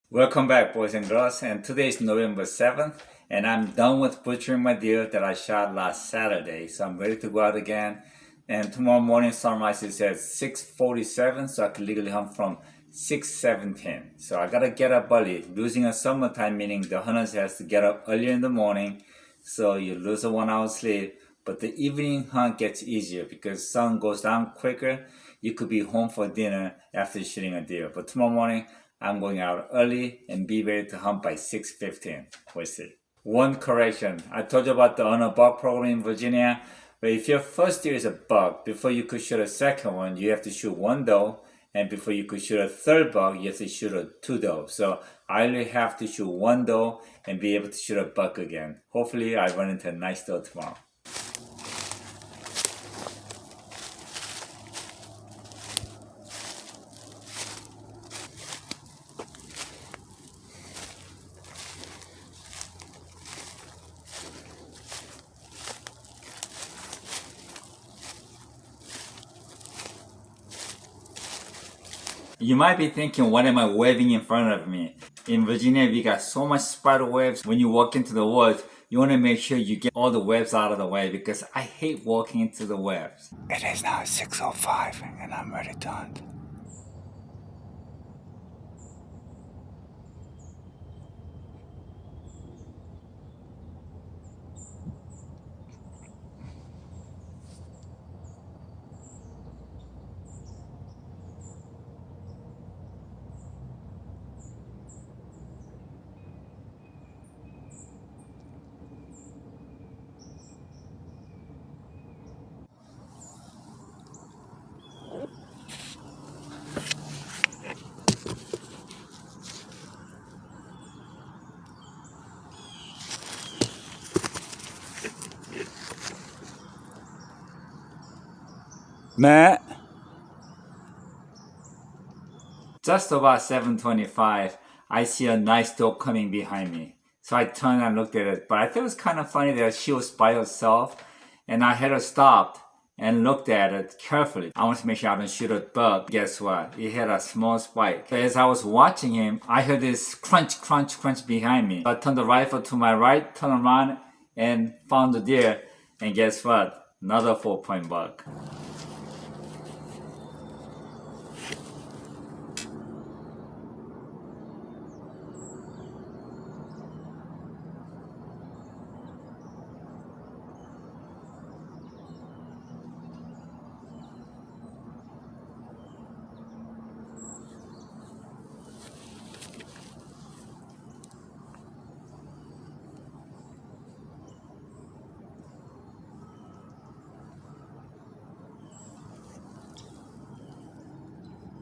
Welcome back, boys and girls, and today is November 7th, and I'm done with butchering my deer that I shot last Saturday, so I'm ready to go out again. And tomorrow morning sunrise is at 6:47, so I can legally hunt from 6:17. So I gotta get up early. Losing a summertime meaning the hunters has to get up earlier in the morning, so you lose a 1 hour sleep. But the evening hunt gets easier because sun goes down quicker. You could be home for dinner after shooting a deer. But tomorrow morning, I'm going out early and be ready to hunt by 6:15. We'll see. One correction. I told you about the on a buck program in Virginia. But if your first deer is a buck, before you could shoot a second one, you have to shoot one doe. And before you could shoot a third buck, you have to shoot a two doe. So I only have to shoot one doe and be able to shoot a buck again. Hopefully I run into a nice doe tomorrow. You might be thinking, what am I waving in front of me? In Virginia, we got so much spider webs. When you walk into the woods, you want to make sure you get all the webs out of the way because I hate walking into the webs. It is now 6:05 and I'm ready to hunt. Matt? Just about 7:25, I see a nice dog coming behind me. So I turned and looked at it. But I thought it was kind of funny that she was by herself and I had her stopped and looked at it carefully. I wanted to make sure I don't shoot a buck. Guess what? It had a small spike. As I was watching him, I heard this crunch, crunch, crunch behind me. I turned the rifle to my right, turned around, and found the deer. And guess what? Another 4-point buck.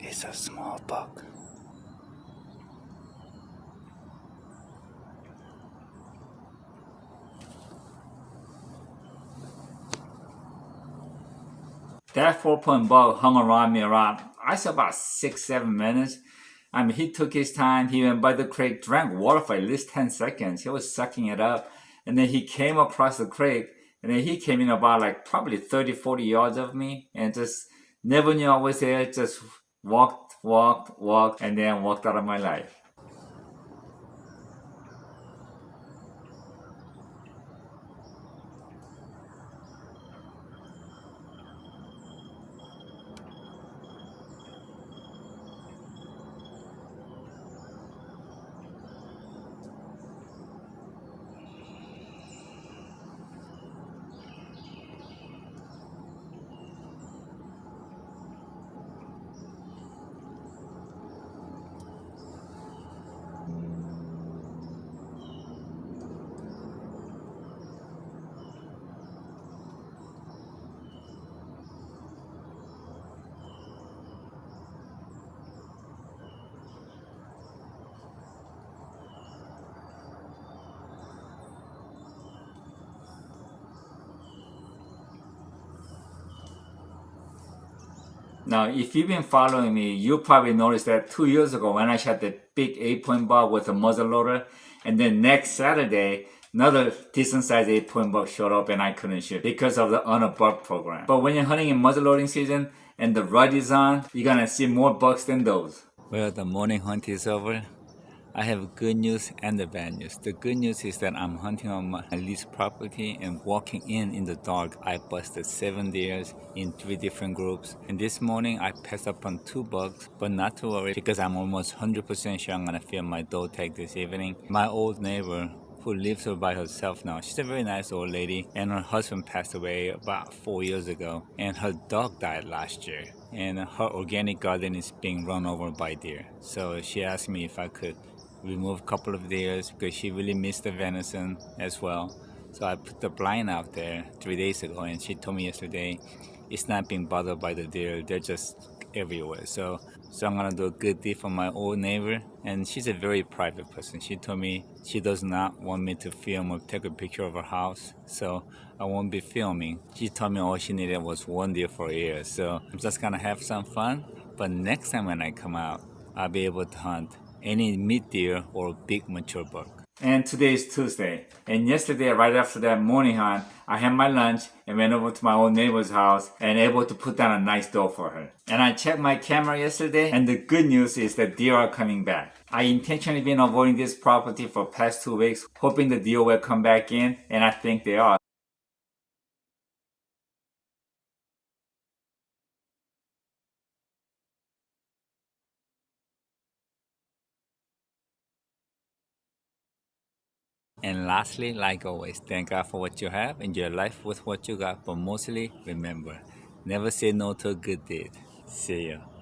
It's a small buck. That 4-point buck hung around me around, I said about 6-7 minutes. I mean, he took his time. He went by the creek, drank water for at least 10 seconds. He was sucking it up. And then he came across the creek. And then he came in about like probably 30, 40 yards of me. And just never knew I was there. Just walked, and then walked out of my life. Now, if you've been following me, you probably noticed that 2 years ago when I shot the big 8-point buck with a muzzleloader, and then next Saturday, another decent sized 8-point buck showed up and I couldn't shoot because of the on a buck program. But when you're hunting in muzzleloading season and the rut is on, you're gonna see more bucks than those. Well, the morning hunt is over. I have good news and the bad news. The good news is that I'm hunting on my leased property and walking in the dark. I busted 7 deers in 3 different groups. And this morning I passed up on 2 bucks, but not to worry because I'm almost 100% sure I'm gonna film my dog tag this evening. My old neighbor who lives by herself now. She's a very nice old lady, and her husband passed away about 4 years ago, and her dog died last year. And her organic garden is being run over by deer. So she asked me if I could remove a couple of deers because she really missed the venison as well. So I put the blind out there 3 days ago, and she told me yesterday it's not being bothered by the deer. They're just everywhere. So I'm gonna do a good deed for my old neighbor, and she's a very private person. She told me she does not want me to film or take a picture of her house, so I won't be filming. She told me all she needed was 1 deer for a year, so I'm just gonna have some fun. But next time when I come out, I'll be able to hunt any meat deer or big mature buck. And today is Tuesday. And yesterday, right after that morning hunt, I had my lunch and went over to my old neighbor's house and able to put down a nice doe for her. And I checked my camera yesterday, and the good news is that deer are coming back. I intentionally been avoiding this property for past 2 weeks, hoping the deer will come back in, and I think they are. And lastly, like always, thank God for what you have, enjoy life with what you got, but mostly remember, never say no to a good deed. See ya.